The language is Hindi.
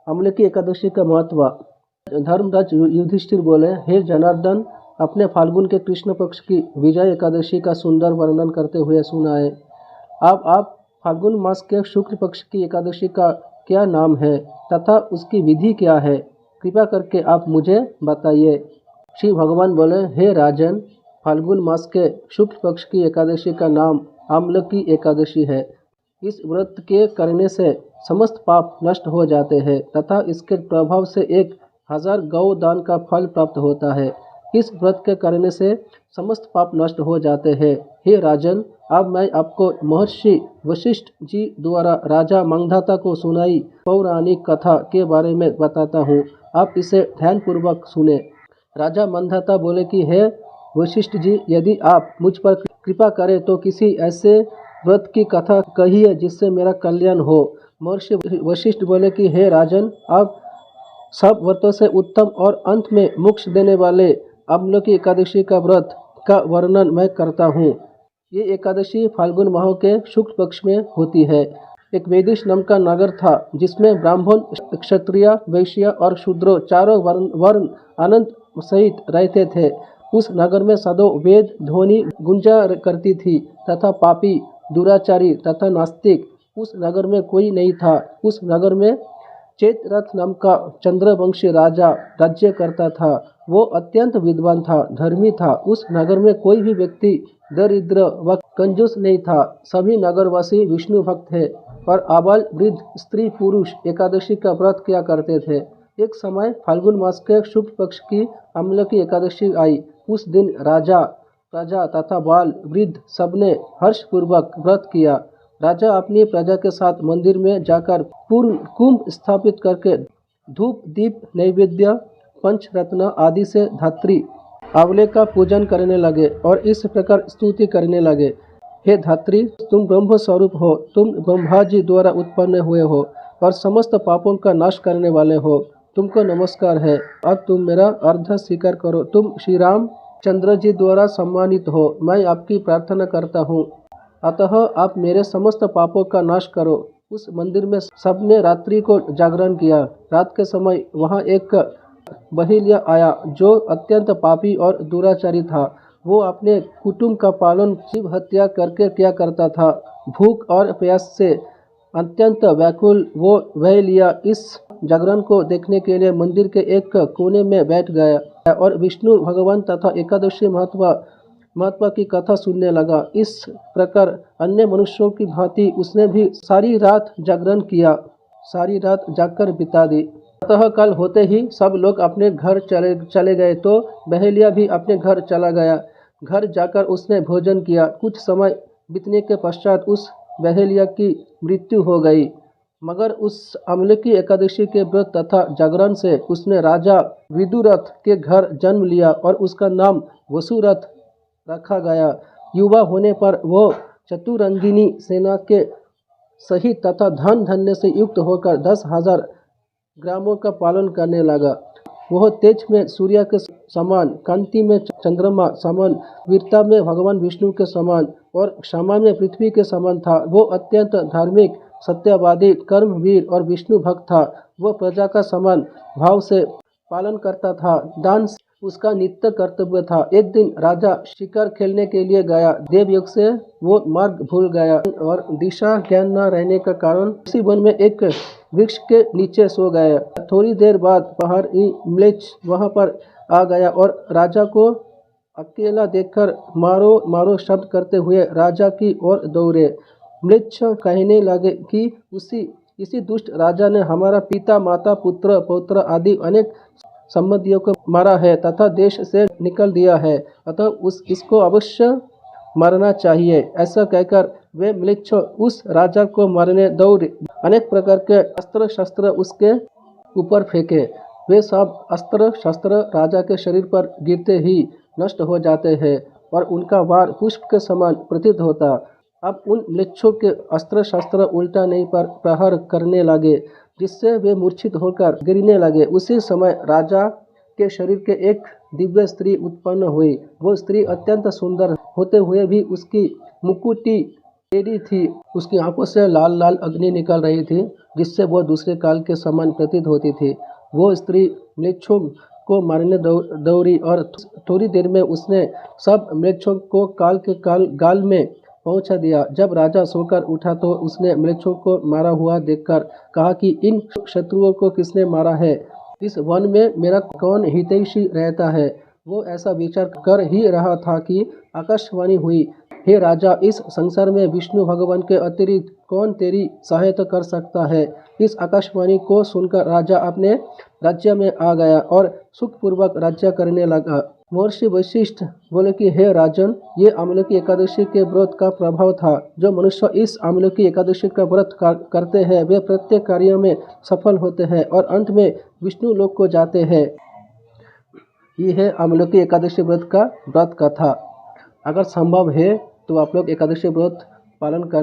अम्लेकी एकादशी का महत्व। धर्मराज युधिष्ठिर बोले, हे जनार्दन, अपने फाल्गुन के कृष्ण पक्ष की विजय एकादशी का सुंदर वर्णन करते हुए सुनाए। अब आप फाल्गुन मास के शुक्ल पक्ष की एकादशी का क्या नाम है तथा उसकी विधि क्या है, कृपा करके आप मुझे बताइए। श्री भगवान बोले, हे राजन, फाल्गुन मास के शुक्ल पक्ष की एकादशी का नाम आम्लकी एकादशी है। इस व्रत के करने से समस्त पाप नष्ट हो जाते हैं तथा इसके प्रभाव से 1000 गौ दान का फल प्राप्त होता है। इस व्रत के करने से समस्त पाप नष्ट हो जाते हैं। हे राजन, अब मैं आपको महर्षि वशिष्ठ जी द्वारा राजा मांधाता को सुनाई पौराणिक कथा के बारे में बताता हूँ। आप इसे ध्यानपूर्वक सुने। राजा मांधाता बोले कि हे वशिष्ठ जी, यदि आप मुझ पर कृपा करें तो किसी ऐसे व्रत की कथा कहिए जिससे मेरा कल्याण हो। महर्षि वशिष्ठ बोले कि हे राजन, आप सब व्रतों से उत्तम और अंत में मोक्ष देने वाले अम्लकी एकादशी का व्रत का वर्णन मैं करता हूँ। ये एकादशी फाल्गुन माह के शुक्ल पक्ष में होती है। एक वेदिश नाम का नगर था जिसमें ब्राह्मण, क्षत्रिय, वैश्य और शूद्र चारों वर्ण आनंद सहित रहते थे। उस नगर में सदैव वेद ध्वनि गुंजा करती थी तथा पापी, दुराचारी तथा नास्तिक उस नगर में कोई नहीं था। उस नगर में चैत्ररथ नाम का चंद्रवंशी राजा राज्य करता था। वो अत्यंत विद्वान था, धर्मी था। उस नगर में कोई भी व्यक्ति दरिद्र व कंजूस नहीं था। सभी नगरवासी विष्णु भक्त थे और आबाल वृद्ध स्त्री पुरुष एकादशी का व्रत किया करते थे। एक समय फाल्गुन मास के शुक्ल पक्ष की अम्लकी एकादशी आई। उस दिन राजा, प्रजा तथा बाल वृद्ध सबने हर्षपूर्वक व्रत किया। राजा अपनी प्रजा के साथ मंदिर में जाकर पूर्ण कुंभ स्थापित करके धूप, दीप, नैवेद्य, पंचरत्न आदि से धात्री आंवले का पूजन करने लगे और इस प्रकार स्तुति करने लगे। हे धात्री, तुम ब्रह्म स्वरूप हो, तुम ब्रह्मा जी द्वारा उत्पन्न हुए हो और समस्त पापों का नाश करने वाले हो। तुमको नमस्कार है। अब तुम मेरा अर्घ्य स्वीकार करो। तुम श्री राम चंद्र जी द्वारा सम्मानित हो। मैं आपकी प्रार्थना करता हूँ, अतः आप मेरे समस्त पापों का नाश करो। उस मंदिर में सबने रात्रि को जागरण किया। रात के समय वहाँ एक बहिलिया आया जो अत्यंत पापी और दुराचारी था। वो अपने कुटुंब का पालन शिव हत्या करके किया करता था। भूख और प्यास से अत्यंत व्याकुल वो बहिलिया इस जागरण को देखने के लिए मंदिर के एक कोने में बैठ गया और विष्णु भगवान तथा एकादशी महत्व की कथा सुनने लगा। इस प्रकार अन्य मनुष्यों की भांति उसने भी सारी रात जागरण किया, सारी रात जागकर बिता दी। अतः कल होते ही सब लोग अपने घर चले गए तो बहेलिया भी अपने घर चला गया। घर जाकर उसने भोजन किया। कुछ समय बीतने के पश्चात उस बहेलिया की मृत्यु हो गई। मगर उस अम्लकी एकादशी के व्रत तथा जागरण से उसने राजा विदुरथ के घर जन्म लिया और उसका नाम वसुरथ रखा गया। युवा होने पर वो चतुरंगिनी सेना के सहित तथा धन धन्य से युक्त होकर 10,000 ग्रामों का पालन करने लगा। वह तेज में सूर्य के समान, कांति में चंद्रमा समान, वीरता में भगवान विष्णु के समान और क्षमा में पृथ्वी के समान था। वो अत्यंत धार्मिक, सत्यवादी, कर्मवीर और विष्णु भक्त था। वह प्रजा का समान भाव से पालन करता था। दान उसका नित्य कर्तव्य था। एक दिन राजा शिकार खेलने के लिए गया। देवयोग से वो मार्ग भूल गया और दिशा ज्ञान न रहने का कारण उसी वन में एक वृक्ष के नीचे सो गया। थोड़ी देर बाद पहाड़ी म्लेच्छ वहां पर आ गया और राजा को अकेला देखकर मारो मारो शब्द करते हुए राजा की ओर दौड़े। म्लेच्छ कहने लगे कि इसी दुष्ट राजा ने हमारा पिता, माता, पुत्र, पौत्र आदि अनेक संबंधियों को मारा है तथा देश से निकल दिया है, अतः इसको अवश्य मारना चाहिए। ऐसा कहकर वे म्लेच्छ उस राजा को मारने दौड़े। अनेक प्रकार के अस्त्र शस्त्र उसके ऊपर फेंके। वे सब अस्त्र शस्त्र राजा के शरीर पर गिरते ही नष्ट हो जाते हैं और उनका वार पुष्प के समान प्रतीत होता। अब उन म्लेच्छों के अस्त्र शस्त्र उल्टा नहीं पर प्रहार करने लगे, जिससे वे मूर्छित होकर गिरने लगे। उसी समय राजा के शरीर के एक दिव्य स्त्री उत्पन्न हुई। वो स्त्री अत्यंत सुंदर होते हुए भी उसकी मुकुटी टेढ़ी थी, उसकी आंखों से लाल लाल अग्नि निकल रही थी, जिससे वो दूसरे काल के समान प्रतीत होती थी। वो स्त्री म्लेच्छों को मारने दौड़ी और थोड़ी देर में उसने सब म्लेच्छों को काल के गाल में पहुंचा दिया। जब राजा सोकर उठा तो उसने म्लेच्छों को मारा हुआ देखकर कहा कि इन शत्रुओं को किसने मारा है? इस वन में मेरा कौन हितैषी रहता है? वो ऐसा विचार कर ही रहा था कि आकाशवाणी हुई, हे राजा, इस संसार में विष्णु भगवान के अतिरिक्त कौन तेरी सहायता कर सकता है? इस आकाशवाणी को सुनकर राजा अपने राज्य में आ गया और सुखपूर्वक राज्य करने लगा। महर्षि वशिष्ठ बोले कि हे राजन, ये आमलकी एकादशी के व्रत का प्रभाव था। जो मनुष्य इस आमलकी एकादशी का व्रत करते हैं वे प्रत्येक कार्य में सफल होते हैं और अंत में विष्णु लोक को जाते हैं। ये है आमलकी एकादशी व्रत कथा। अगर संभव है तो आप लोग एकादशी व्रत पालन कर